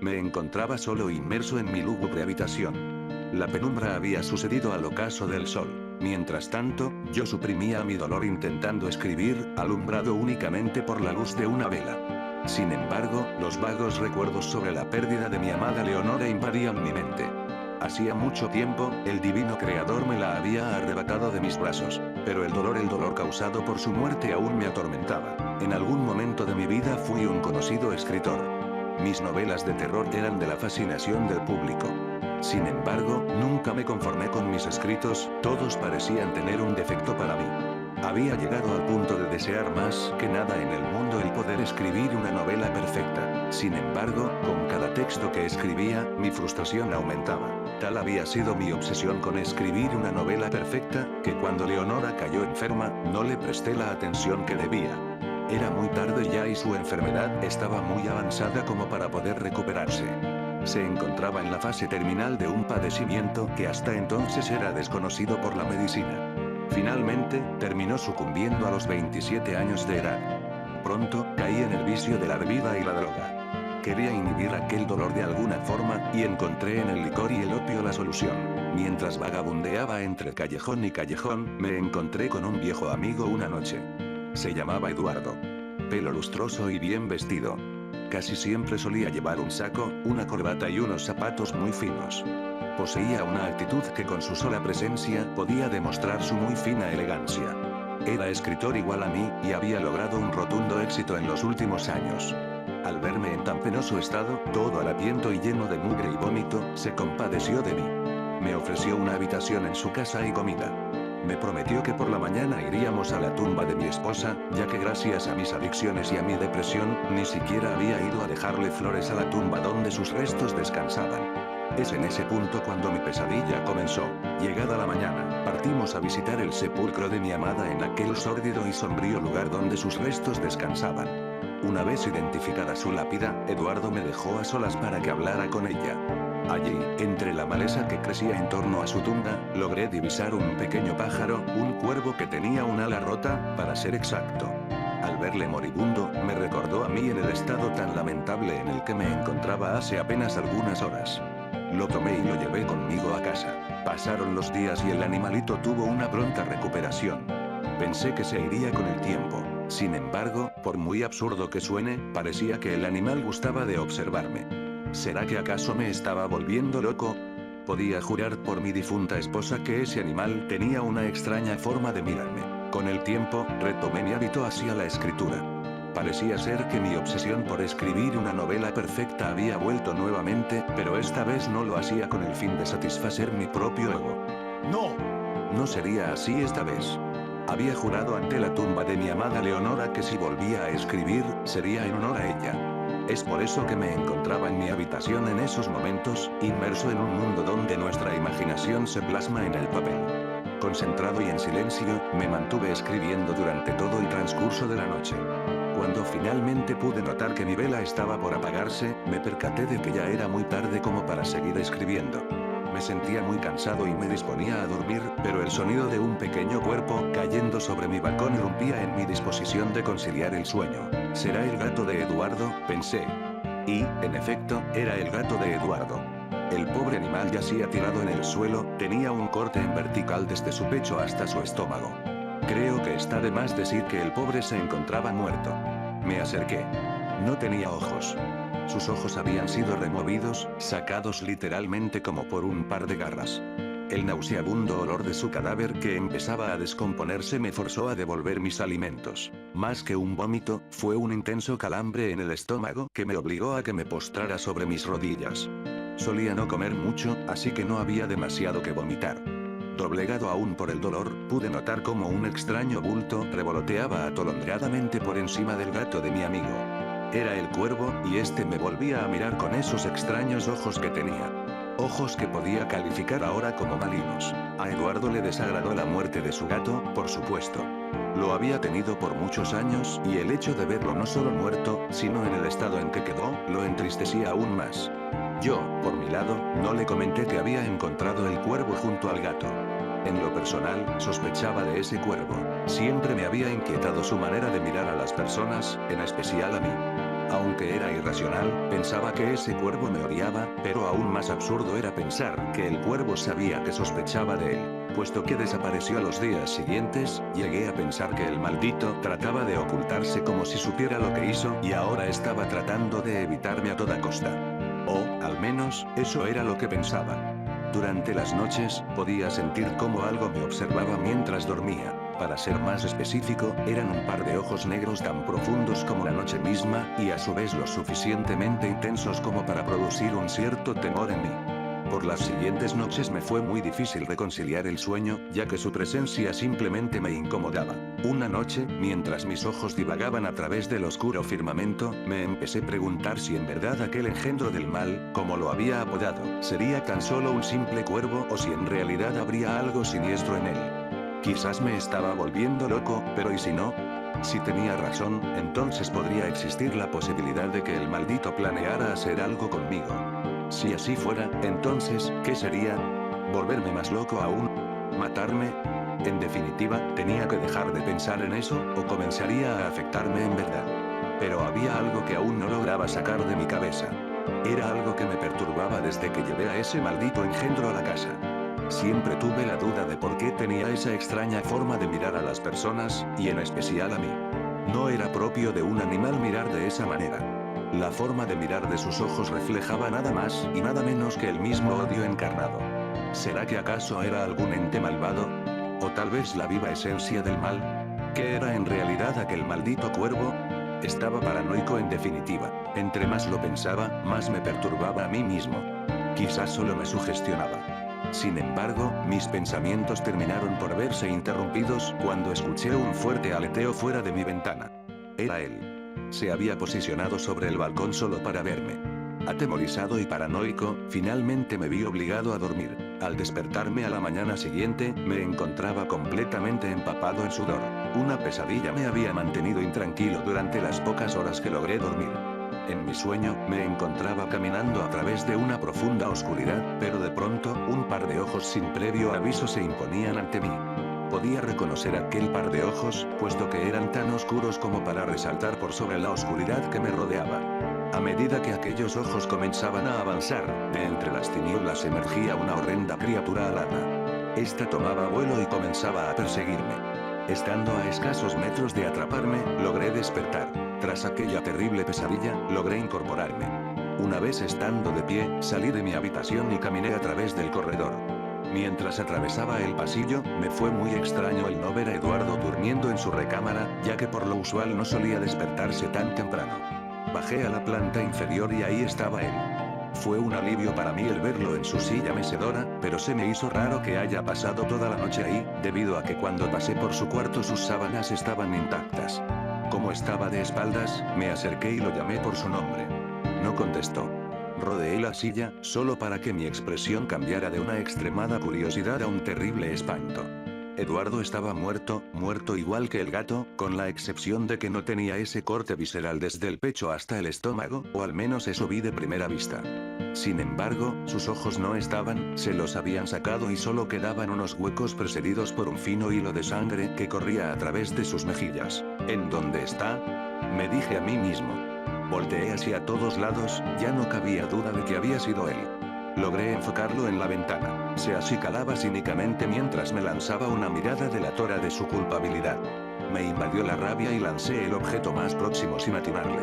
Me encontraba solo inmerso en mi lúgubre habitación. La penumbra había sucedido al ocaso del sol. Mientras tanto, yo suprimía mi dolor intentando escribir, alumbrado únicamente por la luz de una vela. Sin embargo, los vagos recuerdos sobre la pérdida de mi amada Leonora invadían mi mente. Hacía mucho tiempo, el divino creador me la había arrebatado de mis brazos, pero el dolor causado por su muerte aún me atormentaba. En algún momento de mi vida fui un conocido escritor. Mis novelas de terror eran de la fascinación del público. Sin embargo, nunca me conformé con mis escritos, todos parecían tener un defecto para mí. Había llegado al punto de desear más que nada en el mundo el poder escribir una novela perfecta. Sin embargo, con cada texto que escribía, mi frustración aumentaba. Tal había sido mi obsesión con escribir una novela perfecta, que cuando Leonora cayó enferma, no le presté la atención que debía. Era muy tarde ya y su enfermedad estaba muy avanzada como para poder recuperarse. Se encontraba en la fase terminal de un padecimiento que hasta entonces era desconocido por la medicina. Finalmente, terminó sucumbiendo a los 27 años de edad. Pronto, caí en el vicio de la bebida y la droga. Quería inhibir aquel dolor de alguna forma, y encontré en el licor y el opio la solución. Mientras vagabundeaba entre callejón y callejón, me encontré con un viejo amigo una noche. Se llamaba Eduardo. Pelo lustroso y bien vestido. Casi siempre solía llevar un saco, una corbata y unos zapatos muy finos. Poseía una actitud que con su sola presencia podía demostrar su muy fina elegancia. Era escritor igual a mí, y había logrado un rotundo éxito en los últimos años. Al verme en tan penoso estado, todo harapiento y lleno de mugre y vómito, se compadeció de mí. Me ofreció una habitación en su casa y comida. Me prometió que por la mañana iríamos a la tumba de mi esposa, ya que gracias a mis adicciones y a mi depresión, ni siquiera había ido a dejarle flores a la tumba donde sus restos descansaban. Es en ese punto cuando mi pesadilla comenzó. Llegada la mañana, partimos a visitar el sepulcro de mi amada en aquel sórdido y sombrío lugar donde sus restos descansaban. Una vez identificada su lápida, Eduardo me dejó a solas para que hablara con ella. Allí, entre la maleza que crecía en torno a su tumba, logré divisar un pequeño pájaro, un cuervo que tenía un ala rota, para ser exacto. Al verle moribundo, me recordó a mí en el estado tan lamentable en el que me encontraba hace apenas algunas horas. Lo tomé y lo llevé conmigo a casa. Pasaron los días y el animalito tuvo una pronta recuperación. Pensé que se iría con el tiempo. Sin embargo, por muy absurdo que suene, parecía que el animal gustaba de observarme. ¿Será que acaso me estaba volviendo loco? Podía jurar por mi difunta esposa que ese animal tenía una extraña forma de mirarme. Con el tiempo, retomé mi hábito hacia la escritura. Parecía ser que mi obsesión por escribir una novela perfecta había vuelto nuevamente, pero esta vez no lo hacía con el fin de satisfacer mi propio ego. No. No sería así esta vez. Había jurado ante la tumba de mi amada Leonora que si volvía a escribir, sería en honor a ella. Es por eso que me encontraba en mi habitación en esos momentos, inmerso en un mundo donde nuestra imaginación se plasma en el papel. Concentrado y en silencio, me mantuve escribiendo durante todo el transcurso de la noche. Cuando finalmente pude notar que mi vela estaba por apagarse, me percaté de que ya era muy tarde como para seguir escribiendo. Me sentía muy cansado y me disponía a dormir, pero el sonido de un pequeño cuerpo cayendo sobre mi balcón irrumpía en mi disposición de conciliar el sueño. ¿Será el gato de Eduardo?, pensé. Y, en efecto, era el gato de Eduardo. El pobre animal yacía tirado en el suelo, tenía un corte en vertical desde su pecho hasta su estómago. Creo que está de más decir que el pobre se encontraba muerto. Me acerqué. No tenía ojos. Sus ojos habían sido removidos, sacados literalmente como por un par de garras. El nauseabundo olor de su cadáver que empezaba a descomponerse me forzó a devolver mis alimentos. Más que un vómito, fue un intenso calambre en el estómago que me obligó a que me postrara sobre mis rodillas. Solía no comer mucho, así que no había demasiado que vomitar. Doblegado aún por el dolor, pude notar cómo un extraño bulto revoloteaba atolondradamente por encima del gato de mi amigo. Era el cuervo, y este me volvía a mirar con esos extraños ojos que tenía. Ojos que podía calificar ahora como malignos. A Eduardo le desagradó la muerte de su gato, por supuesto. Lo había tenido por muchos años, y el hecho de verlo no solo muerto, sino en el estado en que quedó, lo entristecía aún más. Yo, por mi lado, no le comenté que había encontrado el cuervo junto al gato. En lo personal, sospechaba de ese cuervo. Siempre me había inquietado su manera de mirar a las personas, en especial a mí. Aunque era irracional, pensaba que ese cuervo me odiaba, pero aún más absurdo era pensar que el cuervo sabía que sospechaba de él. Puesto que desapareció a los días siguientes, llegué a pensar que el maldito trataba de ocultarse como si supiera lo que hizo y ahora estaba tratando de evitarme a toda costa. O, al menos, eso era lo que pensaba. Durante las noches, podía sentir cómo algo me observaba mientras dormía. Para ser más específico, eran un par de ojos negros tan profundos como la noche misma, y a su vez lo suficientemente intensos como para producir un cierto temor en mí. Por las siguientes noches me fue muy difícil reconciliar el sueño, ya que su presencia simplemente me incomodaba. Una noche, mientras mis ojos divagaban a través del oscuro firmamento, me empecé a preguntar si en verdad aquel engendro del mal, como lo había apodado, sería tan solo un simple cuervo o si en realidad habría algo siniestro en él. Quizás me estaba volviendo loco, pero ¿y si no? Si tenía razón, entonces podría existir la posibilidad de que el maldito planeara hacer algo conmigo. Si así fuera, entonces, ¿qué sería? ¿Volverme más loco aún? ¿Matarme? En definitiva, tenía que dejar de pensar en eso, o comenzaría a afectarme en verdad. Pero había algo que aún no lograba sacar de mi cabeza. Era algo que me perturbaba desde que llevé a ese maldito engendro a la casa. Siempre tuve la duda de por qué tenía esa extraña forma de mirar a las personas, y en especial a mí. No era propio de un animal mirar de esa manera. La forma de mirar de sus ojos reflejaba nada más y nada menos que el mismo odio encarnado. ¿Será que acaso era algún ente malvado? ¿O tal vez la viva esencia del mal? ¿Qué era en realidad aquel maldito cuervo? Estaba paranoico en definitiva. Entre más lo pensaba, más me perturbaba a mí mismo. Quizás solo me sugestionaba. Sin embargo, mis pensamientos terminaron por verse interrumpidos cuando escuché un fuerte aleteo fuera de mi ventana. Era él. Se había posicionado sobre el balcón solo para verme. Atemorizado y paranoico, finalmente me vi obligado a dormir. Al despertarme a la mañana siguiente, me encontraba completamente empapado en sudor. Una pesadilla me había mantenido intranquilo durante las pocas horas que logré dormir. En mi sueño, me encontraba caminando a través de una profunda oscuridad, pero de pronto, un par de ojos sin previo aviso se imponían ante mí. Podía reconocer aquel par de ojos, puesto que eran tan oscuros como para resaltar por sobre la oscuridad que me rodeaba. A medida que aquellos ojos comenzaban a avanzar, de entre las tinieblas emergía una horrenda criatura alada. Esta tomaba vuelo y comenzaba a perseguirme. Estando a escasos metros de atraparme, logré despertar. Tras aquella terrible pesadilla, logré incorporarme. Una vez estando de pie, salí de mi habitación y caminé a través del corredor. Mientras atravesaba el pasillo, me fue muy extraño el no ver a Eduardo durmiendo en su recámara, ya que por lo usual no solía despertarse tan temprano. Bajé a la planta inferior y ahí estaba él. Fue un alivio para mí el verlo en su silla mecedora, pero se me hizo raro que haya pasado toda la noche ahí, debido a que cuando pasé por su cuarto sus sábanas estaban intactas. Como estaba de espaldas, me acerqué y lo llamé por su nombre. No contestó. Rodeé la silla, solo para que mi expresión cambiara de una extremada curiosidad a un terrible espanto. Eduardo estaba muerto, muerto igual que el gato, con la excepción de que no tenía ese corte visceral desde el pecho hasta el estómago, o al menos eso vi de primera vista. Sin embargo, sus ojos no estaban, se los habían sacado y solo quedaban unos huecos precedidos por un fino hilo de sangre que corría a través de sus mejillas. ¿En dónde está? Me dije a mí mismo. Volteé hacia todos lados, ya no cabía duda de que había sido él. Logré enfocarlo en la ventana. Se acicalaba cínicamente mientras me lanzaba una mirada delatora de su culpabilidad. Me invadió la rabia y lancé el objeto más próximo sin atinarle.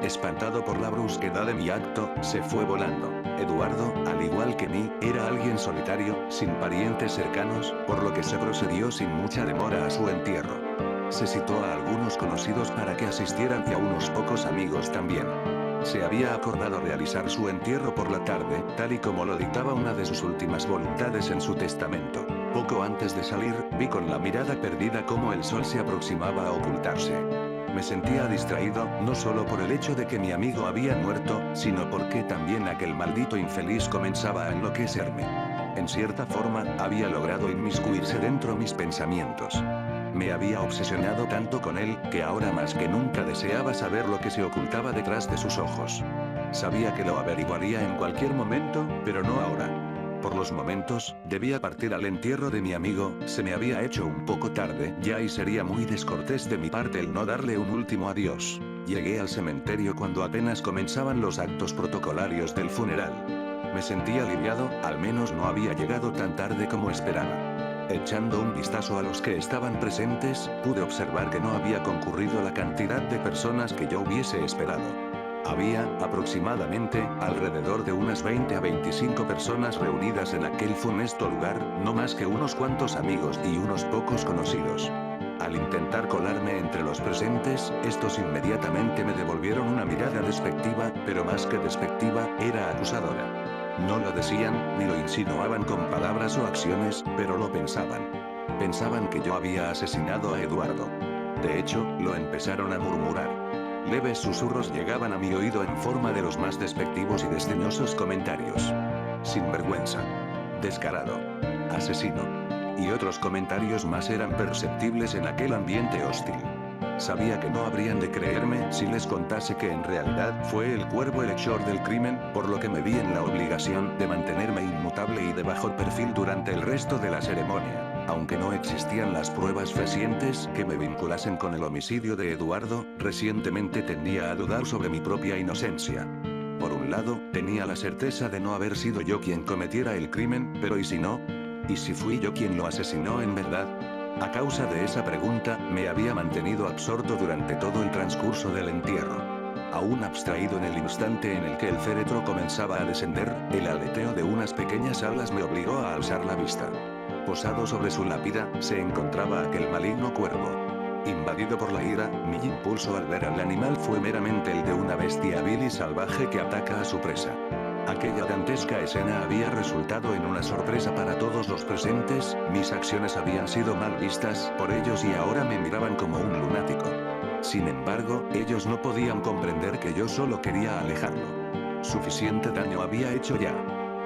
Espantado por la brusquedad de mi acto, se fue volando. Eduardo, al igual que mí, era alguien solitario, sin parientes cercanos, por lo que se procedió sin mucha demora a su entierro. Se citó a algunos conocidos para que asistieran y a unos pocos amigos también. Se había acordado realizar su entierro por la tarde, tal y como lo dictaba una de sus últimas voluntades en su testamento. Poco antes de salir, vi con la mirada perdida cómo el sol se aproximaba a ocultarse. Me sentía distraído, no solo por el hecho de que mi amigo había muerto, sino porque también aquel maldito infeliz comenzaba a enloquecerme. En cierta forma, había logrado inmiscuirse dentro mis pensamientos. Me había obsesionado tanto con él, que ahora más que nunca deseaba saber lo que se ocultaba detrás de sus ojos. Sabía que lo averiguaría en cualquier momento, pero no ahora. Por los momentos, debía partir al entierro de mi amigo, se me había hecho un poco tarde ya y sería muy descortés de mi parte el no darle un último adiós. Llegué al cementerio cuando apenas comenzaban los actos protocolarios del funeral. Me sentí aliviado, al menos no había llegado tan tarde como esperaba. Echando un vistazo a los que estaban presentes, pude observar que no había concurrido la cantidad de personas que yo hubiese esperado. Había, aproximadamente, alrededor de unas 20 a 25 personas reunidas en aquel funesto lugar, no más que unos cuantos amigos y unos pocos conocidos. Al intentar colarme entre los presentes, estos inmediatamente me devolvieron una mirada despectiva, pero más que despectiva, era acusadora. No lo decían, ni lo insinuaban con palabras o acciones, pero lo pensaban. Pensaban que yo había asesinado a Eduardo. De hecho, lo empezaron a murmurar. Leves susurros llegaban a mi oído en forma de los más despectivos y desdeñosos comentarios. Sinvergüenza. Descarado. Asesino. Y otros comentarios más eran perceptibles en aquel ambiente hostil. Sabía que no habrían de creerme si les contase que en realidad fue el cuervo el hechor del crimen, por lo que me vi en la obligación de mantenerme inmutable y de bajo perfil durante el resto de la ceremonia. Aunque no existían las pruebas fehacientes que me vinculasen con el homicidio de Eduardo, recientemente tendía a dudar sobre mi propia inocencia. Por un lado, tenía la certeza de no haber sido yo quien cometiera el crimen, pero ¿y si no? ¿Y si fui yo quien lo asesinó en verdad? A causa de esa pregunta, me había mantenido absorto durante todo el transcurso del entierro. Aún abstraído en el instante en el que el féretro comenzaba a descender, el aleteo de unas pequeñas alas me obligó a alzar la vista. Posado sobre su lápida, se encontraba aquel maligno cuervo. Invadido por la ira, mi impulso al ver al animal fue meramente el de una bestia vil y salvaje que ataca a su presa. Aquella dantesca escena había resultado en una sorpresa para todos los presentes, mis acciones habían sido mal vistas por ellos y ahora me miraban como un lunático. Sin embargo, ellos no podían comprender que yo solo quería alejarlo. Suficiente daño había hecho ya.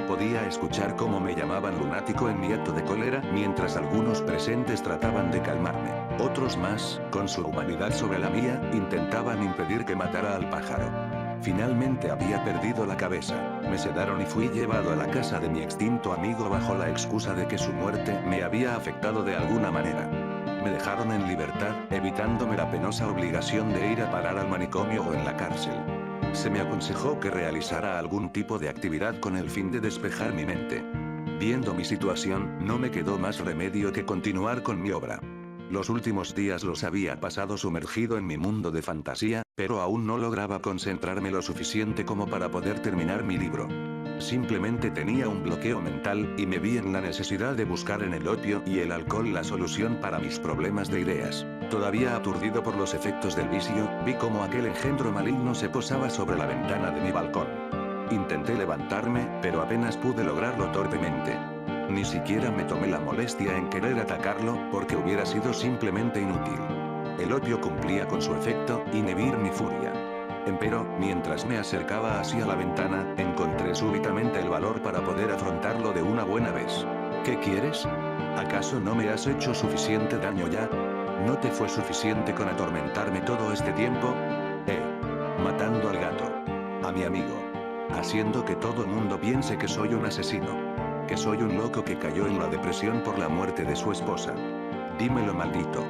Podía escuchar cómo me llamaban lunático en mi acto de cólera, mientras algunos presentes trataban de calmarme. Otros más, con su humanidad sobre la mía, intentaban impedir que matara al pájaro. Finalmente había perdido la cabeza. Me sedaron y fui llevado a la casa de mi extinto amigo bajo la excusa de que su muerte me había afectado de alguna manera. Me dejaron en libertad, evitándome la penosa obligación de ir a parar al manicomio o en la cárcel. Se me aconsejó que realizara algún tipo de actividad con el fin de despejar mi mente. Viendo mi situación, no me quedó más remedio que continuar con mi obra. Los últimos días los había pasado sumergido en mi mundo de fantasía, pero aún no lograba concentrarme lo suficiente como para poder terminar mi libro. Simplemente tenía un bloqueo mental, y me vi en la necesidad de buscar en el opio y el alcohol la solución para mis problemas de ideas. Todavía aturdido por los efectos del vicio, vi cómo aquel engendro maligno se posaba sobre la ventana de mi balcón. Intenté levantarme, pero apenas pude lograrlo torpemente. Ni siquiera me tomé la molestia en querer atacarlo, porque hubiera sido simplemente inútil. El opio cumplía con su efecto, inhibir mi furia. Empero, mientras me acercaba hacia la ventana, encontré súbitamente el valor para poder afrontarlo de una buena vez. ¿Qué quieres? ¿Acaso no me has hecho suficiente daño ya? ¿No te fue suficiente con atormentarme todo este tiempo? Matando al gato. A mi amigo. Haciendo que todo el mundo piense que soy un asesino. Que soy un loco que cayó en la depresión por la muerte de su esposa. Dímelo, maldito.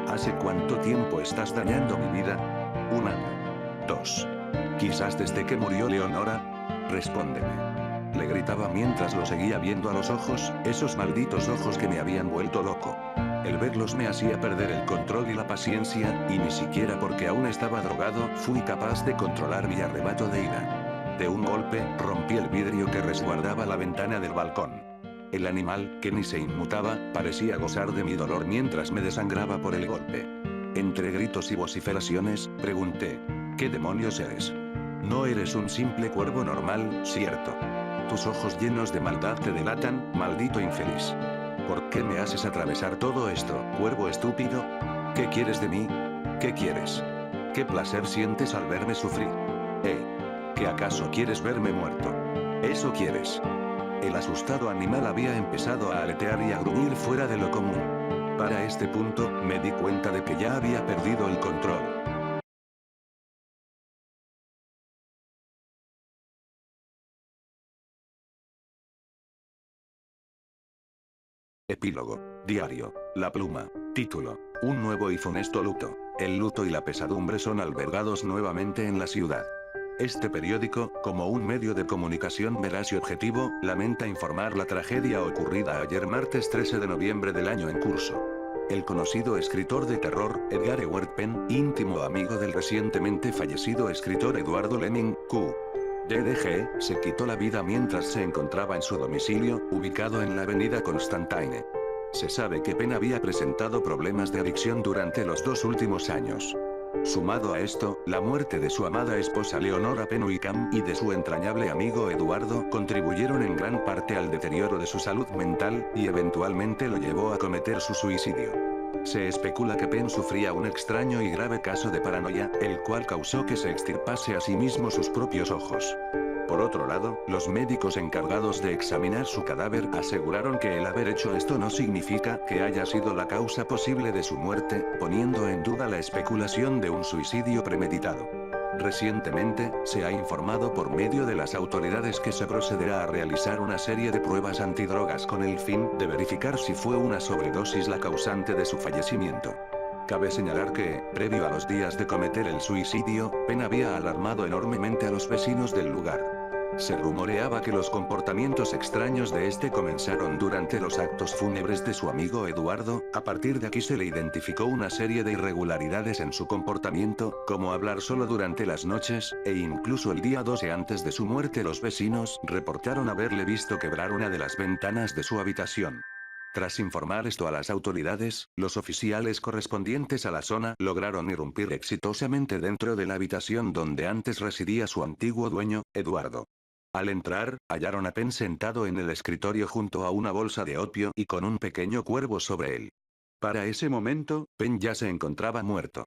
¿Hace cuánto tiempo estás dañando mi vida? 1 año. 2. Quizás desde que murió Leonora. Respóndeme. Le gritaba mientras lo seguía viendo a los ojos, esos malditos ojos que me habían vuelto loco. El verlos me hacía perder el control y la paciencia, y ni siquiera porque aún estaba drogado, fui capaz de controlar mi arrebato de ira. De un golpe, rompí el vidrio que resguardaba la ventana del balcón. El animal, que ni se inmutaba, parecía gozar de mi dolor mientras me desangraba por el golpe. Entre gritos y vociferaciones, pregunté, ¿qué demonios eres? No eres un simple cuervo normal, ¿cierto? Tus ojos llenos de maldad te delatan, maldito infeliz. ¿Por qué me haces atravesar todo esto, cuervo estúpido? ¿Qué quieres de mí? ¿Qué quieres? ¿Qué placer sientes al verme sufrir? ¿Que acaso quieres verme muerto? ¿Eso quieres? El asustado animal había empezado a aletear y a gruñir fuera de lo común. Para este punto, me di cuenta de que ya había perdido el control. Epílogo. Diario. La pluma. Título. Un nuevo y funesto luto. El luto y la pesadumbre son albergados nuevamente en la ciudad. Este periódico, como un medio de comunicación veraz y objetivo, lamenta informar la tragedia ocurrida ayer martes 13 de noviembre del año en curso. El conocido escritor de terror, Edgar Edward Penn, íntimo amigo del recientemente fallecido escritor Eduardo Lemming, Q.D.D.G., se quitó la vida mientras se encontraba en su domicilio, ubicado en la avenida Constantine. Se sabe que Penn había presentado problemas de adicción durante los 2 últimos años. Sumado a esto, la muerte de su amada esposa Leonora Penn Wickham y de su entrañable amigo Eduardo contribuyeron en gran parte al deterioro de su salud mental, y eventualmente lo llevó a cometer su suicidio. Se especula que Penn sufría un extraño y grave caso de paranoia, el cual causó que se extirpase a sí mismo sus propios ojos. Por otro lado, los médicos encargados de examinar su cadáver aseguraron que el haber hecho esto no significa que haya sido la causa posible de su muerte, poniendo en duda la especulación de un suicidio premeditado. Recientemente, se ha informado por medio de las autoridades que se procederá a realizar una serie de pruebas antidrogas con el fin de verificar si fue una sobredosis la causante de su fallecimiento. Cabe señalar que, previo a los días de cometer el suicidio, Penn había alarmado enormemente a los vecinos del lugar. Se rumoreaba que los comportamientos extraños de este comenzaron durante los actos fúnebres de su amigo Eduardo. A partir de aquí se le identificó una serie de irregularidades en su comportamiento, como hablar solo durante las noches, e incluso el día 12 antes de su muerte los vecinos reportaron haberle visto quebrar una de las ventanas de su habitación. Tras informar esto a las autoridades, los oficiales correspondientes a la zona lograron irrumpir exitosamente dentro de la habitación donde antes residía su antiguo dueño, Eduardo. Al entrar, hallaron a Penn sentado en el escritorio junto a una bolsa de opio y con un pequeño cuervo sobre él. Para ese momento, Penn ya se encontraba muerto.